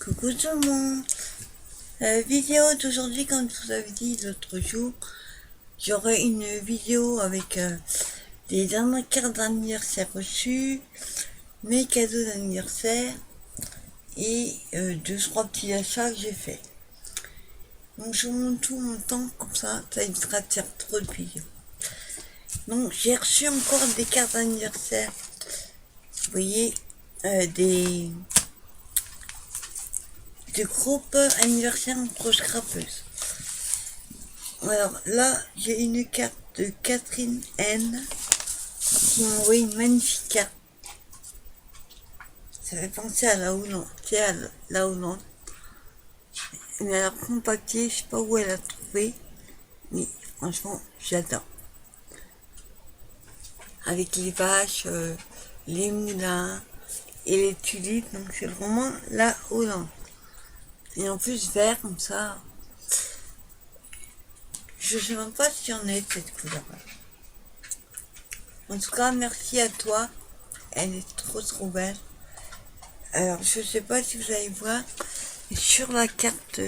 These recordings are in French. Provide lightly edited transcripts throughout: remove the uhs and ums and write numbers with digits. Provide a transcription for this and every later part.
Coucou tout le monde. Vidéo d'aujourd'hui, comme je vous avais dit l'autre jour, j'aurai une vidéo avec les dernières cartes d'anniversaire reçues, mes cadeaux d'anniversaire et 2-3 petits achats que j'ai fait. Donc je vous montre tout mon temps, comme ça évitera de faire trop de vidéos. Donc j'ai reçu encore des cartes d'anniversaire. Vous voyez, des groupes anniversaire en croche crappeuse. Alors là, j'ai une carte de Catherine N qui m'a envoyé une magnifique carte. Ça fait penser à la Hollande. C'est à la Hollande. Elle a compacté, je sais pas où elle a trouvé, mais franchement, j'adore. Avec les vaches, les moulins et les tulipes, donc c'est vraiment la Hollande. Et en plus vert comme ça. Je sais même pas si on est cette couleur. En tout cas, merci à toi. Elle est trop belle. Alors, je sais pas si vous allez voir, sur la carte,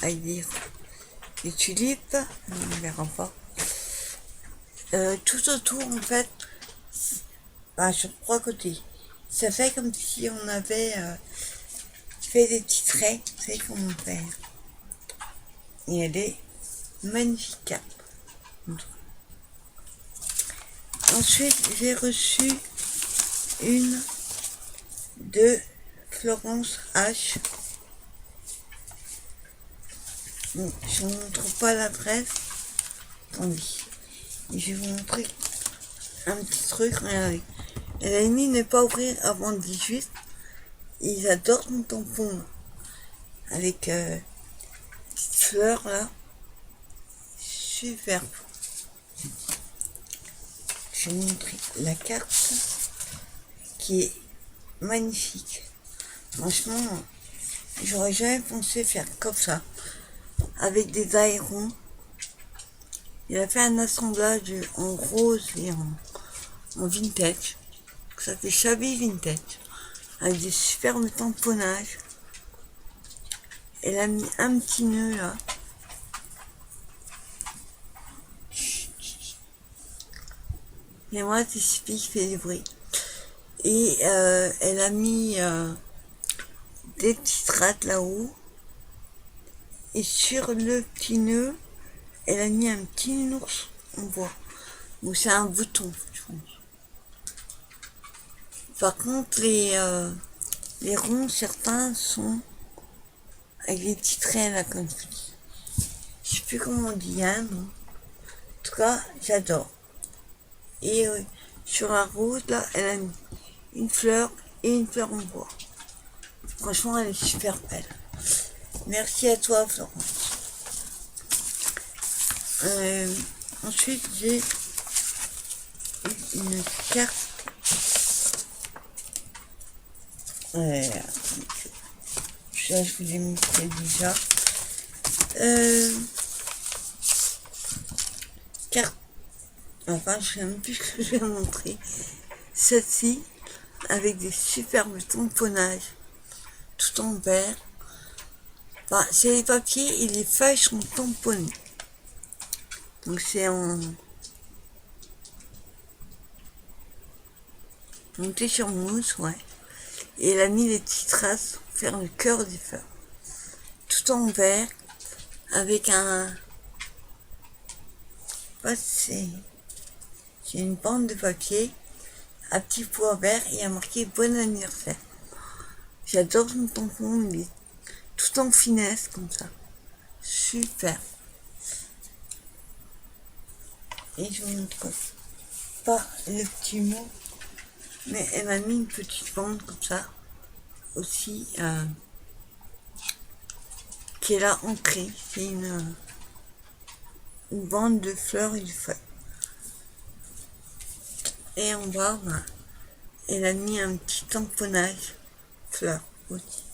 à dire, les tulipes, on ne verra pas. Tout autour, en fait, sur 3 côtés. Ça fait comme si on avait fait des petits traits, vous savez comment faire. Et elle est magnifique carte. Ensuite, j'ai reçu une de Florence H. Bon, je ne vous montre pas l'adresse. Attendez. Je vais vous montrer un petit truc. Regardez. Elle a mis ne pas ouvrir avant le 18. Ils adorent mon tampon. Avec petite fleur là. Super. Je vais vous montrer la carte qui est magnifique. Franchement, j'aurais jamais pensé faire comme ça. Avec des aérons. Il a fait un assemblage en rose et en vintage. Ça fait shabby vintage. Avec des superbes tamponnages. Elle a mis un petit nœud là. Et moi, c'est Spic qui fait du bruit. Et elle a mis des petites strates là-haut. Et sur le petit nœud, elle a mis un petit ours en bois. Ou c'est un bouton, je pense. Par contre, les ronds, certains sont avec des petits traits là, comme je dis. Je sais plus comment on dit, hein, non. En tout cas, j'adore. Et sur la rose, là, elle a mis une fleur et une fleur en bois. Franchement, elle est super belle. Merci à toi, Florence. Ensuite, j'ai une carte. Ça, je vous l'ai montré déjà. Carte. Enfin, je sais même plus ce que je vais montrer. Celle-ci, avec des superbes tamponnages, tout en vert. Enfin, c'est les papiers et les feuilles sont tamponnées. Donc c'est en monté sur mousse, ouais. Et elle a mis des petites traces pour faire le cœur des fleurs. Tout en vert, avec un... c'est une bande de papier, un petit pois vert et il y a marqué bon anniversaire. J'adore son tampon, il est tout en finesse comme ça. Super. Et je vous montre pas le petit mot, mais elle m'a mis une petite bande comme ça aussi qui est là ancrée. C'est une bande de fleurs et de feuilles. Et en bas, elle a mis un petit tamponnage fleurs aussi.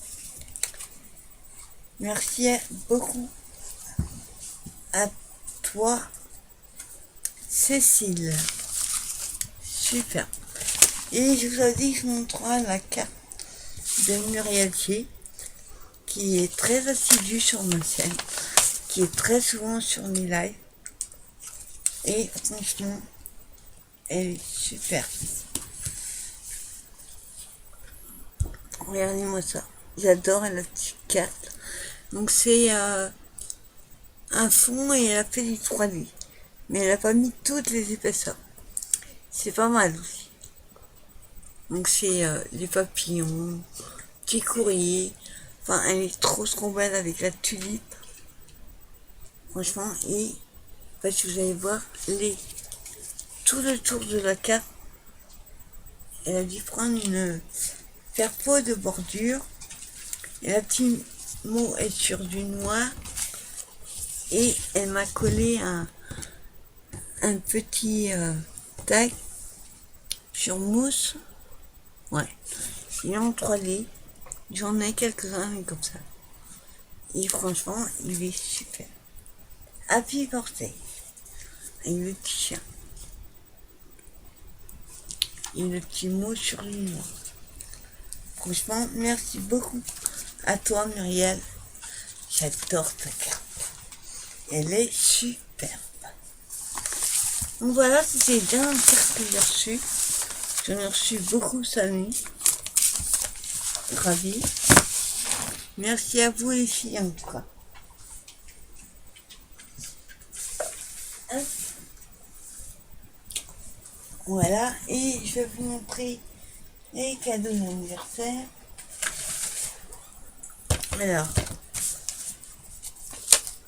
Merci beaucoup à toi, Cécile. Super. Et je vous ai dit que je montrerai la carte de Muriel G, qui est très assidue sur ma chaîne, qui est très souvent sur mes lives. Et franchement, elle est super. Regardez-moi ça. J'adore la petite carte. Donc c'est un fond et elle a fait du 3D. Mais elle a pas mis toutes les épaisseurs. C'est pas mal aussi. Donc c'est des papillons, petits courriers. Enfin, elle est trop belle avec la tulipe. Franchement, et si vous allez voir tout le tour de la carte, elle a dû prendre faire peau de bordure. Et la petite mot est sur du noir. Et elle m'a collé un petit tag sur mousse. Ouais. Il est en 3D. J'en ai quelques-uns mais comme ça. Et franchement, il est super. Happy birthday. Avec le petit chien. Et le petit mot sur le noir. Franchement, merci beaucoup à toi Muriel. J'adore ta carte. Elle est superbe. Donc voilà, c'était bien un carte que j'ai reçu. J'en ai reçu beaucoup cette nuit. Ravi. Merci à vous les filles en tout cas. Voilà, et je vais vous montrer les cadeaux d'anniversaire. Alors,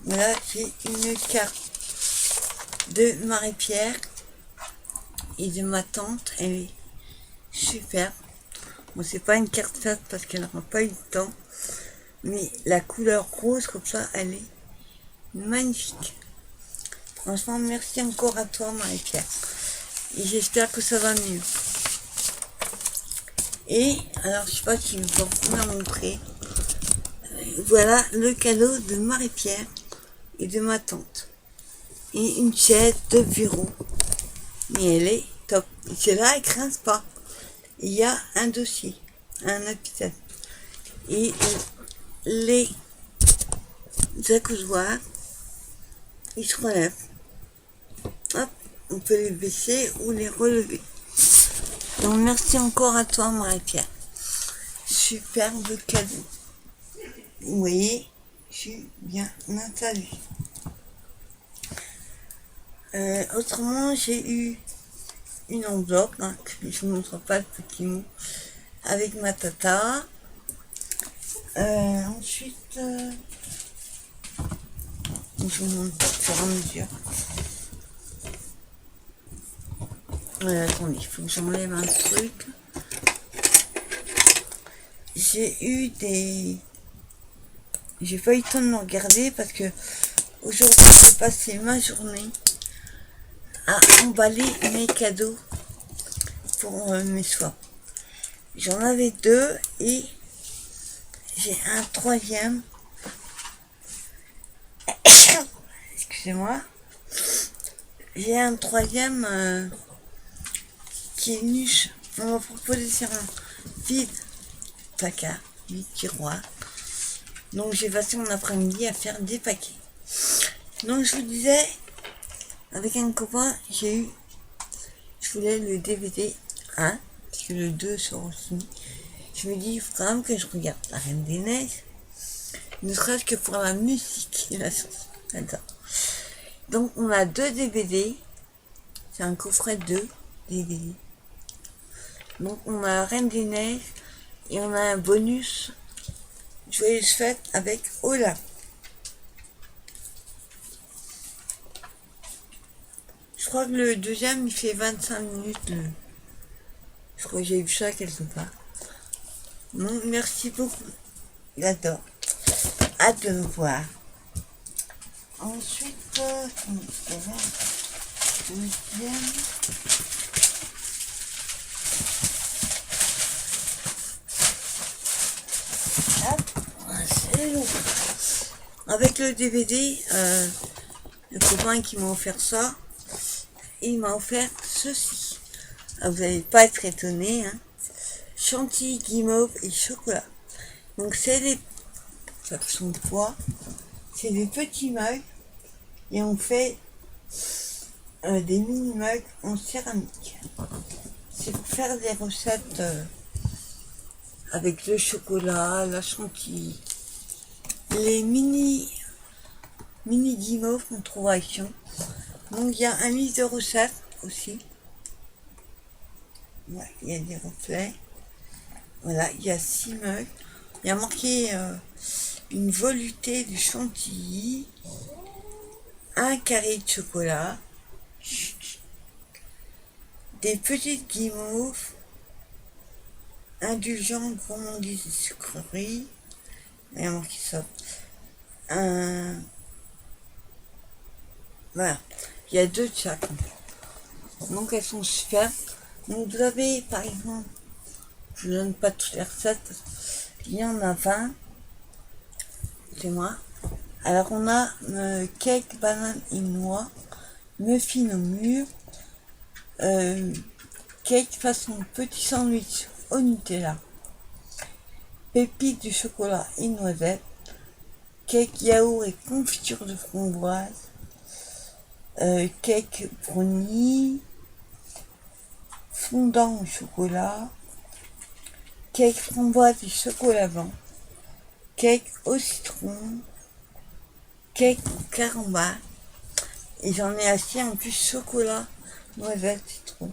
là j'ai une carte de Marie-Pierre et de ma tante, elle est super. Bon, c'est pas une carte faite parce qu'elle n'aura pas eu le temps, mais la couleur rose comme ça, elle est magnifique. Franchement, merci encore à toi Marie-Pierre. Et j'espère que ça va mieux. Et alors, je sais pas si je vais vous la montrer. Voilà le cadeau de Marie-Pierre et de ma tante. Et une chaise de bureau. Mais elle est top. Et celle-là, elle grince pas. Il y a un dossier, un hôpital. Et les accoudoirs, ils se relèvent. Hop, on peut les baisser ou les relever. Donc merci encore à toi Marie-Pierre. Superbe cadeau. Vous voyez, je suis bien installée. Autrement, j'ai eu une enveloppe, hein, que je ne montre pas le petit mot, avec ma tata. Ensuite, je vous montre au fur et à mesure. Attendez, il faut que j'enlève un truc. J'ai pas eu le temps de me regarder parce que aujourd'hui j'ai passé ma journée à emballer mes cadeaux pour mes soins. J'en avais deux et j'ai un troisième. Excusez-moi. J'ai un troisième qui est niche. On m'a proposé sur un vide placard, vide tiroir. Donc j'ai passé mon après-midi à faire des paquets. Donc je vous disais, avec un copain, je voulais le DVD 1, parce que le 2 sort aussi. Je me dis, il faut quand même que je regarde La Reine des Neiges, ne serait-ce que pour la musique et la chanson. Donc on a 2 DVD, c'est un coffret 2 DVD. Donc on a La Reine des Neiges et on a un bonus Joyeuse fête avec Olaf. Je crois que le deuxième il fait 25 minutes. Je crois que j'ai vu ça quelque part. Donc merci beaucoup. J'adore. Hâte de vous voir. Ensuite, deuxième. C'est long. Avec le DVD, le copain qui m'a offert ça, il m'a offert ceci. Alors, vous n'allez pas être étonné, hein. chantilly, guimauve et chocolat. Donc c'est des, ça fait son poids, c'est des petits mugs et on fait des mini mugs en céramique. C'est pour faire des recettes avec le chocolat, la chantilly, les mini guimauves qu'on trouve à Action. Donc il y a un livre de recettes aussi. Ouais, il y a des reflets. Voilà, il y a 6 mugs. Il y a marqué une volutée de chantilly, un carré de chocolat, des petites guimauves, indulgent, gourmandise et sucrerie. Il y a marqué ça. Voilà, il y a 2 de chaque. Donc elles sont super. Donc vous avez par exemple, je ne donne pas toutes les recettes, il y en a 20. C'est moi. Alors on a cake, banane et noix, muffin au mur, cake façon petit sandwich au Nutella, pépites de chocolat et noisettes, cake yaourt et confiture de framboise, cake brownie, fondant au chocolat, cake framboise et chocolat blanc, cake au citron, cake carambar, et j'en ai acheté en plus chocolat, noisette, citron,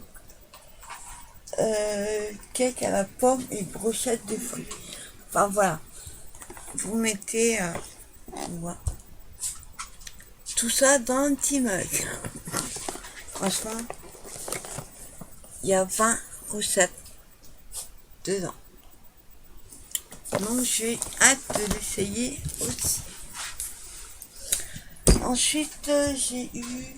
cake à la pomme et brochette de fruits. Enfin voilà, vous mettez tout ça dans un petit mug. Franchement, il y a 20 recettes dedans. Donc j'ai hâte de l'essayer aussi. Ensuite, j'ai eu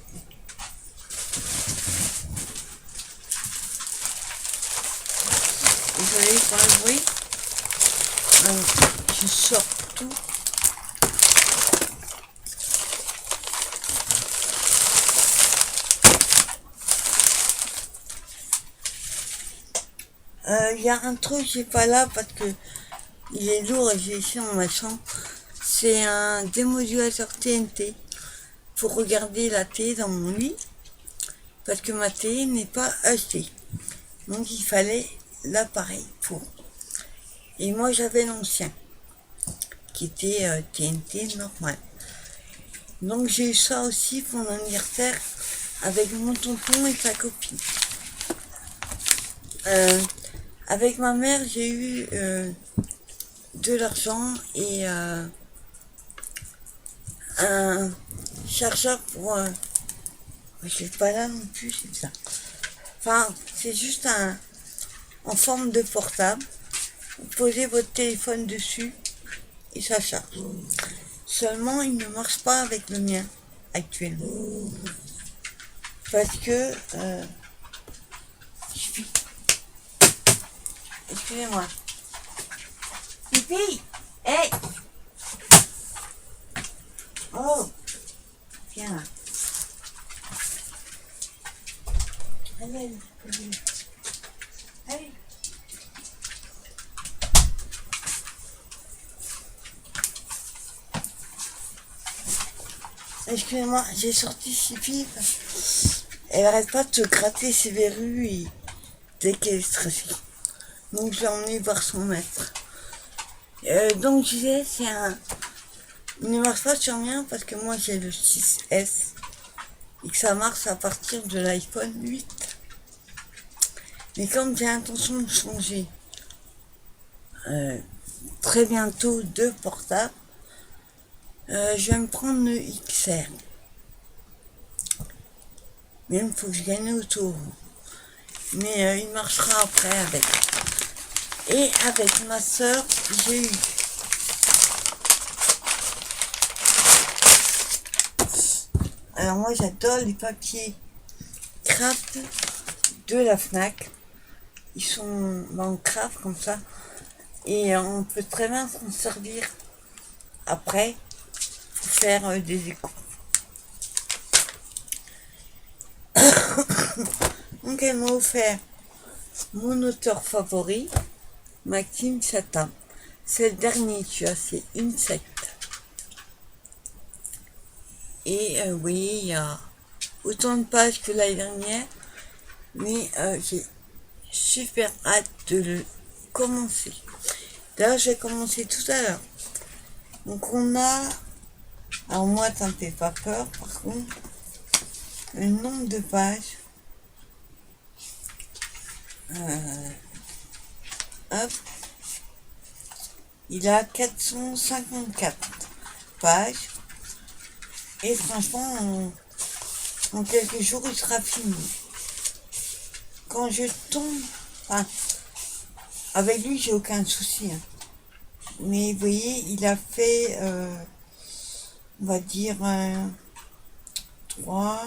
désolé pour le bruit. Je sors tout. Il y a un truc, j'ai pas là parce que il est lourd et j'ai ici dans ma chambre. C'est un démodulateur TNT pour regarder la télé dans mon lit parce que ma télé n'est pas HD. Donc il fallait l'appareil pour. Et moi j'avais l'ancien qui était TNT normal. Donc j'ai eu ça aussi pour mon anniversaire avec mon tonton et sa copine. Avec ma mère j'ai eu de l'argent et un chargeur pour je sais pas là non plus, c'est ça. Enfin, c'est juste en forme de portable. Vous posez votre téléphone dessus et ça charge. Seulement, il ne marche pas avec le mien actuellement. Parce que excusez-moi. Pipi, hey, oh, viens là. Allez, allez. Excusez-moi, j'ai sorti Chippy. Elle arrête pas de se gratter ses verrues dès qu'elle est stressée. Donc je l'ai emmené voir son maître. Donc je disais, c'est un... Il ne marche pas sur rien parce que moi j'ai le 6S et que ça marche à partir de l'iPhone 8. Mais comme j'ai l'intention de changer très bientôt de portable, je vais me prendre le XR. Mais il faut que je gagne autour. Mais il marchera après avec. Et avec ma soeur, j'ai eu alors moi j'adore les papiers craft de la Fnac. Ils sont en craft comme ça. Et on peut très bien s'en servir après pour faire des échos. Donc elle m'a offert mon auteur favori, Maxime Chatin. C'est le dernier, tu vois, c'est une secte. Et oui, il y a autant de pages que l'année dernière, mais j'ai super hâte de le commencer. D'ailleurs, j'ai commencé tout à l'heure. Donc on a, alors moi ça me fait pas peur, par contre, le nombre de pages, hop, il a 454 pages, et franchement, en quelques jours, il sera fini. Quand je tombe, enfin, avec lui, j'ai aucun souci, hein. Mais vous voyez, il a fait, on va dire, 3,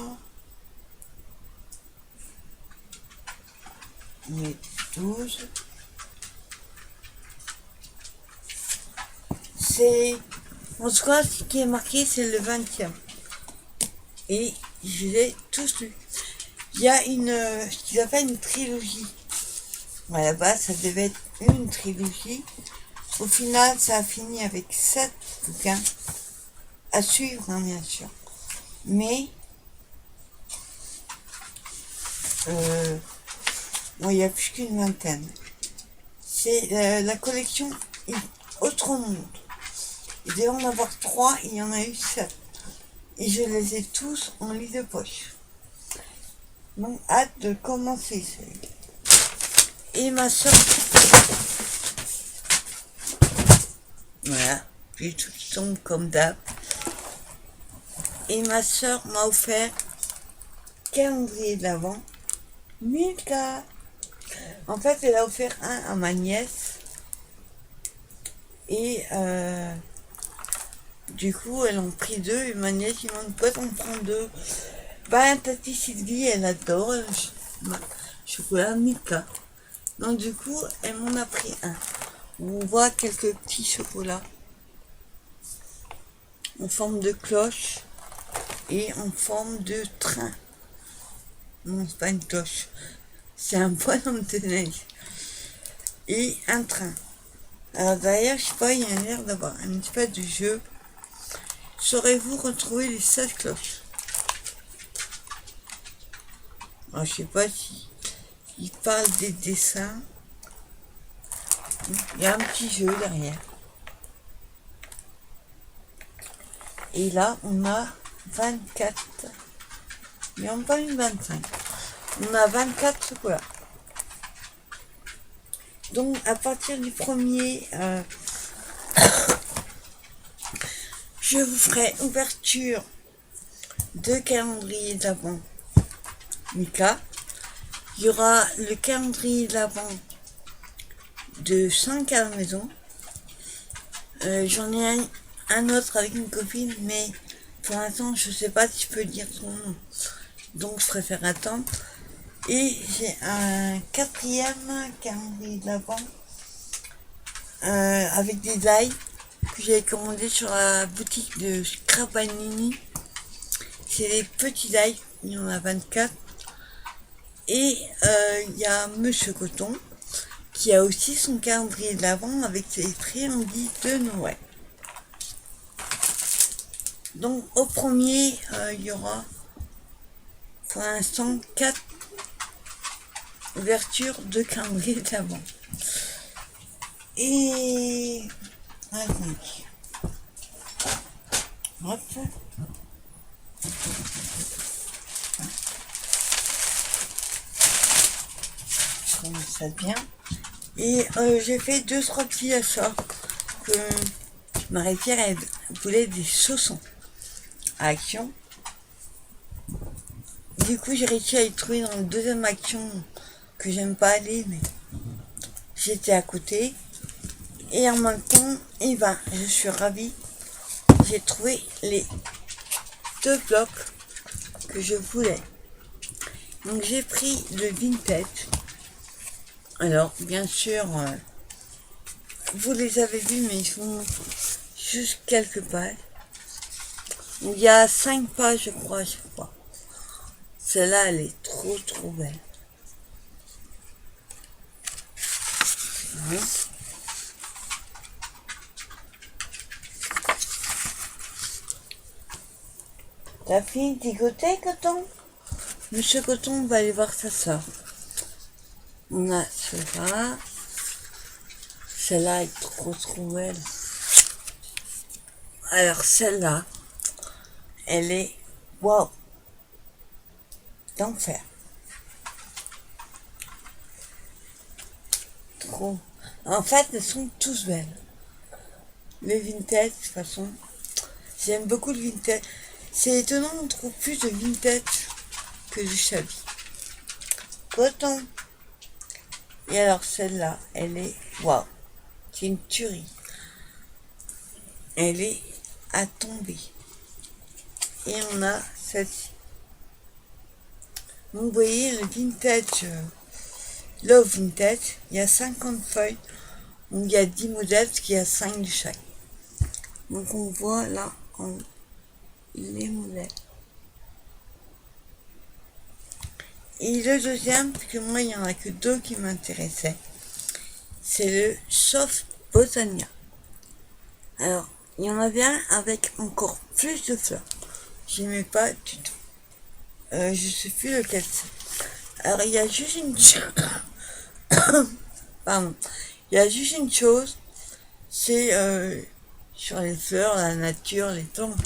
mais 12. C'est, en tout cas, ce qui est marqué, c'est le 20e. Et je l'ai tous lus. Il y a ce qu'ils appellent une trilogie. À la base, ça devait être une trilogie. Au final, ça a fini avec 7 bouquins à suivre, hein, bien sûr. Mais, bon, il y a plus qu'une vingtaine. C'est la collection Autre Monde. Il devait en avoir 3, il y en a eu 7. Et je les ai tous en lit de poche. Donc, hâte de commencer. Et ma soeur, voilà, puis tout qui tombe comme d'hab. Et ma soeur m'a offert calendrier de l'Avent, Milka. En fait, elle a offert un à ma nièce. Et du coup, elle en prit 2. Et ma nièce, il demande pas d'en prendre 2. Bah, Tati Sylvie, elle adore le chocolat Milka. Donc du coup, elle m'en a pris un. On voit quelques petits chocolats en forme de cloche et en forme de train. Non, c'est pas une cloche. C'est un bonhomme de neige. Et un train. Alors d'ailleurs, je sais pas, il y a l'air d'avoir un espèce de jeu. Saurez-vous retrouver les 16 cloches? Alors, je sais pas si il parle des dessins. Il y a un petit jeu derrière. Et là, on a 24. Mais on n'a pas eu 25. On a 24 chocolats. Donc, à partir du 1er, je vous ferai ouverture de calendrier d'avant Mika. Il y aura le calendrier d'avant de 5 à la maison. J'en ai un autre avec une copine, mais pour l'instant, je sais pas si je peux dire son nom. Donc, je préfère attendre. Et j'ai un 4e calendrier de l'Avent avec des die que j'ai commandé sur la boutique de Scrapanini. C'est des petits die, il y en a 24. Et il y a Monsieur Coton qui a aussi son calendrier de l'Avent avec ses friandises de Noël. Donc au premier, il y aura pour l'instant 4 ouvertures de calendrier de l'Avent. Et attendez. Hop. Comme ça vient. Et j'ai fait 2-3 petits achats que Marie-Pierre elle voulait des chaussons à Action. Du coup, j'ai réussi à les trouver dans le deuxième Action que j'aime pas aller, mais j'étais à côté. Et en même temps, eh ben, je suis ravie. J'ai trouvé les 2 blocs que je voulais. Donc j'ai pris le vintage. Alors, bien sûr, vous les avez vus, mais ils font juste quelques pages. Il y a 5 pages, je crois, Celle-là, elle est trop belle. T'as fini de tricoter, Coton? Monsieur Coton va aller voir sa soeur. On a celle-là. Celle-là est trop belle. Alors celle-là, elle est wow, d'enfer. Trop. En fait, elles sont tous belles. Le vintage, de toute façon, j'aime beaucoup le vintage. C'est étonnant, on trouve plus de vintage que du shabby. Coton. Et alors celle-là, elle est waouh, c'est une tuerie. Elle est à tomber. Et on a celle-ci. Donc vous voyez le vintage, Love Vintage, il y a 50 feuilles, donc il y a 10 modèles, parce qu'il y a 5 de chaque. Donc on voit là les modèles. Et le deuxième, parce que moi il n'y en a que deux qui m'intéressaient, c'est le Soft Botania. Alors, il y en avait un avec encore plus de fleurs. J'aimais pas du tout. Je sais plus lequel c'est. Alors il y a juste une pardon. Il y a juste une chose, c'est sur les fleurs, la nature, les plantes.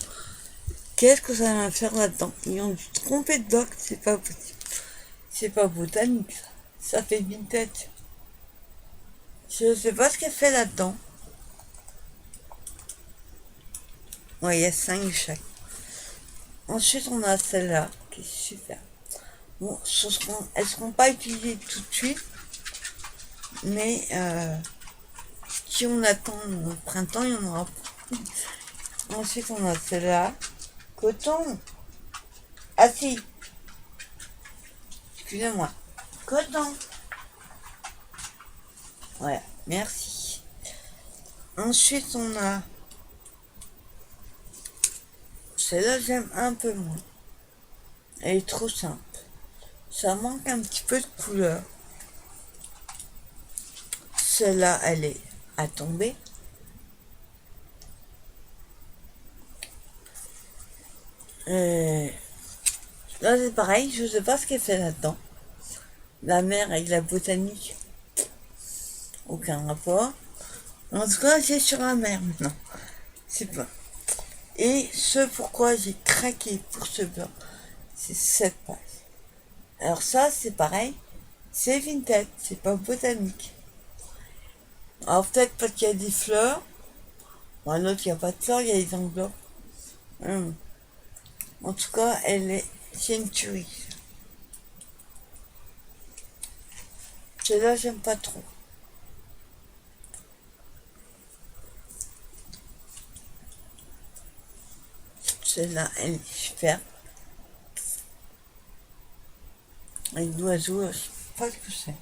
Qu'est-ce que ça va faire là-dedans? Ils ont dû tromper de doc, c'est pas possible. C'est pas botanique, ça. Ça fait vintage. Je sais pas ce qu'elle fait là-dedans. Ouais, il y a 5 de chaque. Ensuite, on a celle-là, qui est super. Bon, elles seront pas utilisées tout de suite, mais si on attend au printemps, il y en aura pas. Ensuite, on a celle-là. Coton. Ah si. Excusez-moi. Coton. Voilà, merci. Ensuite, on a... Celle-là, j'aime un peu moins. Elle est trop simple. Ça manque un petit peu de couleur. Celle-là, elle est à tomber. Là, c'est pareil, je sais pas ce qu'elle fait là-dedans. La mer avec la botanique, aucun rapport. En tout cas, c'est sur la mer maintenant. C'est pas. Et ce pourquoi j'ai craqué pour ce blanc, c'est cette page. Alors ça, c'est pareil, c'est vintage, c'est pas botanique. Alors peut-être parce qu'il y a des fleurs, ou un autre, il n'y a pas de fleurs, il y a des enveloppes. En tout cas, c'est une tuerie. Celle-là, j'aime pas trop. Celle-là, elle est super. Avec l'oiseau, je sais pas ce que c'est.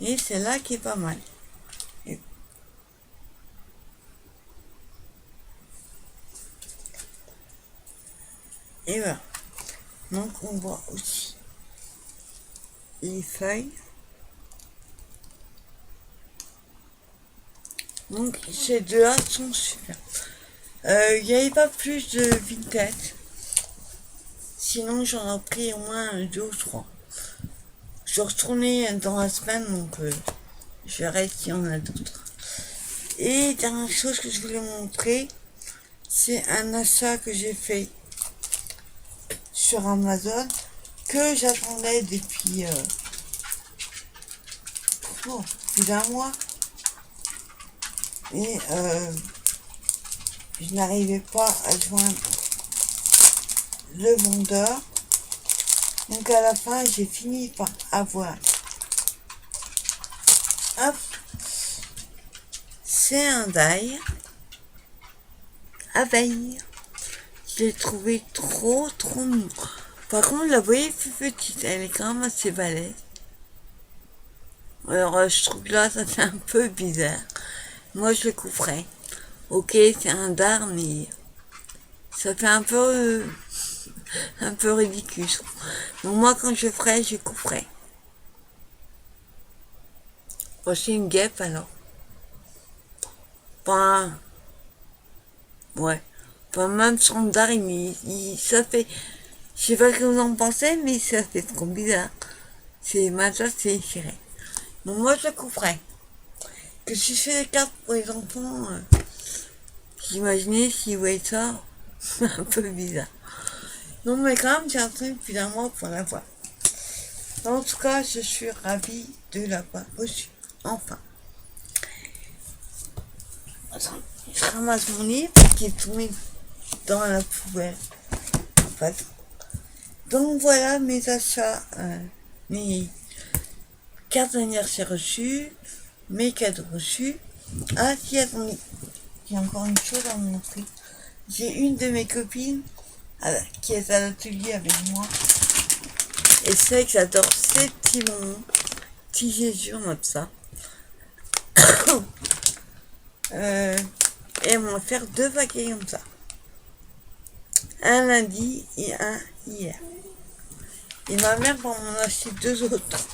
Et celle-là qui est pas mal. Et voilà. Donc on voit aussi les feuilles. Donc ces deux-là sont super. Il n'y avait pas plus de vintage. Sinon j'en ai pris au moins 2 ou 3. Je suis retournée dans la semaine, donc je verrai s'il y en a d'autres. Et dernière chose que je voulais montrer, c'est un achat que j'ai fait sur Amazon, que j'attendais depuis plus d'un mois. Et je n'arrivais pas à joindre le vendeur. Donc à la fin, j'ai fini par avoir. Hop. C'est un die abeille. Je l'ai trouvé trop mou. Par contre, la voyez plus petite, elle est quand même assez balèze. Alors je trouve que là, ça fait un peu bizarre. Moi, je le couperais. Ok, c'est un dard, mais ça fait un peu ridicule. Donc moi, quand je ferai, je couperai. Bon, c'est une guêpe alors. Enfin, ouais. Enfin, même standard, ça fait... Je sais pas ce que vous en pensez, mais ça fait trop bizarre. C'est maintenant, c'est tiré. Donc moi, je couperais. Que si je fais des cartes pour les enfants, j'imaginais s'ils voyaient ça, c'est un peu bizarre. Non, mais quand même, j'ai un truc depuis un mois pour l'avoir. En tout cas, je suis ravie de l'avoir reçu. Enfin. Attends, je ramasse mon livre qui est tombé dans la poubelle. En fait. Donc voilà mes achats, mes cartes d'anniversaire reçues, mes cadeaux reçus. Ah si, attendez, j'ai encore une chose à vous montrer. J'ai une de mes copines qui est à l'atelier avec moi. Et c'est que j'adore ces petits moments, petits Jésus en mode ça. Et elles vont faire 2 paquets comme ça. Un lundi et un hier. Et ma mère va m'en acheter 2 autres.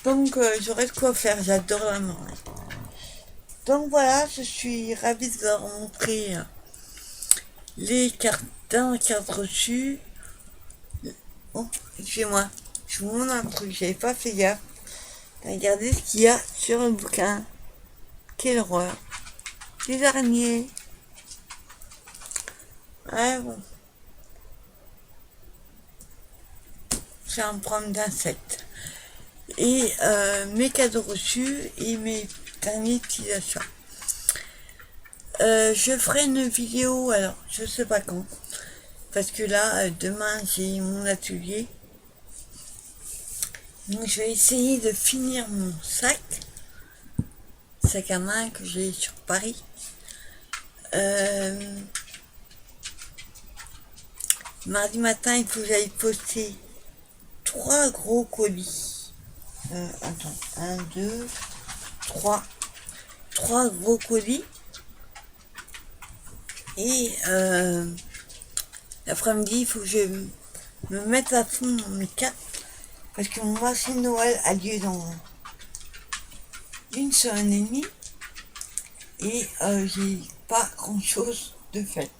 Donc j'aurai de quoi faire, j'adore la manger. Donc voilà, je suis ravie de vous montrer les cartes reçues. Oh, excusez-moi, je vous montre un truc, j'avais pas fait gaffe. Regardez ce qu'il y a sur le bouquin. Quelle horreur. Des araignées. Ouais, bon. C'est un problème d'insectes. Et mes cadeaux reçus et mes derniers petits achats. Je ferai une vidéo, alors je sais pas quand, parce que là, demain j'ai mon atelier. Donc je vais essayer de finir mon sac à main que j'ai sur Paris. Mardi matin, il faut que j'aille poster 3 gros colis. Attends, 1, 2, 3. 3 gros colis. Et l'après-midi, il faut que je me mette à fond dans mes cartes. Parce que mon marché de Noël a lieu dans 1 semaine et demie. Et j'ai pas grand chose de fait.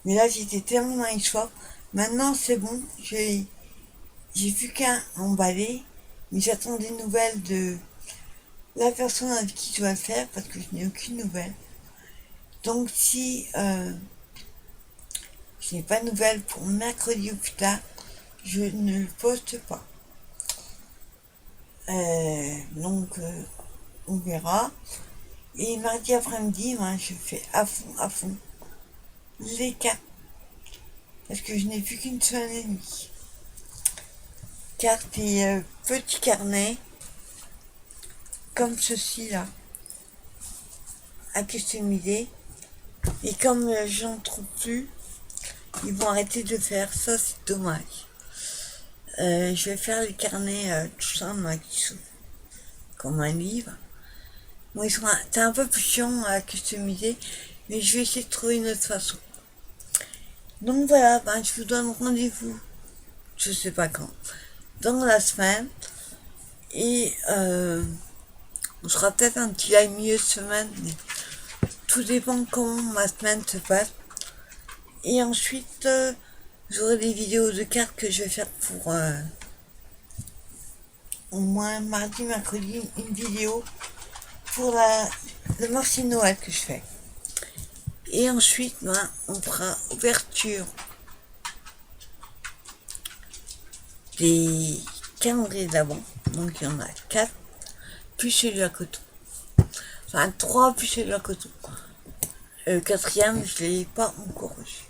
Mais là, j'étais tellement dans les choix. Maintenant, c'est bon. J'ai vu qu'un emballé. Mais j'attends des nouvelles de la personne avec qui je dois le faire. Parce que je n'ai aucune nouvelle. Donc, si je n'ai pas de nouvelles pour mercredi ou plus tard, je ne le poste pas. Donc, on verra. Et mardi après-midi, je fais à fond les cartes. Parce que je n'ai plus qu'une semaine et demie. Cartes et petits carnets. Comme ceci là. À customiser. Et comme j'en trouve plus, ils vont arrêter de faire ça, c'est dommage. Je vais faire les carnets tout simple qui sont comme un livre. Bon, c'est un peu plus chiant à customiser, mais je vais essayer de trouver une autre façon. Donc voilà, je vous donne rendez-vous, je sais pas quand, dans la semaine. Et on sera peut-être un petit live milieu de semaine, mais tout dépend comment ma semaine se passe. Et ensuite, j'aurai des vidéos de cartes que je vais faire pour au moins mardi, mercredi, une vidéo pour le marché de Noël que je fais. Et ensuite, on fera ouverture des calendriers d'avant. Donc il y en a 4, plus celui à coton. Enfin 3 plus celui à coton. Le 4e, je ne l'ai pas encore reçu.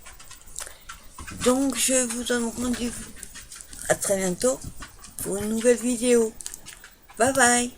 Donc je vous donne rendez-vous à très bientôt pour une nouvelle vidéo. Bye bye.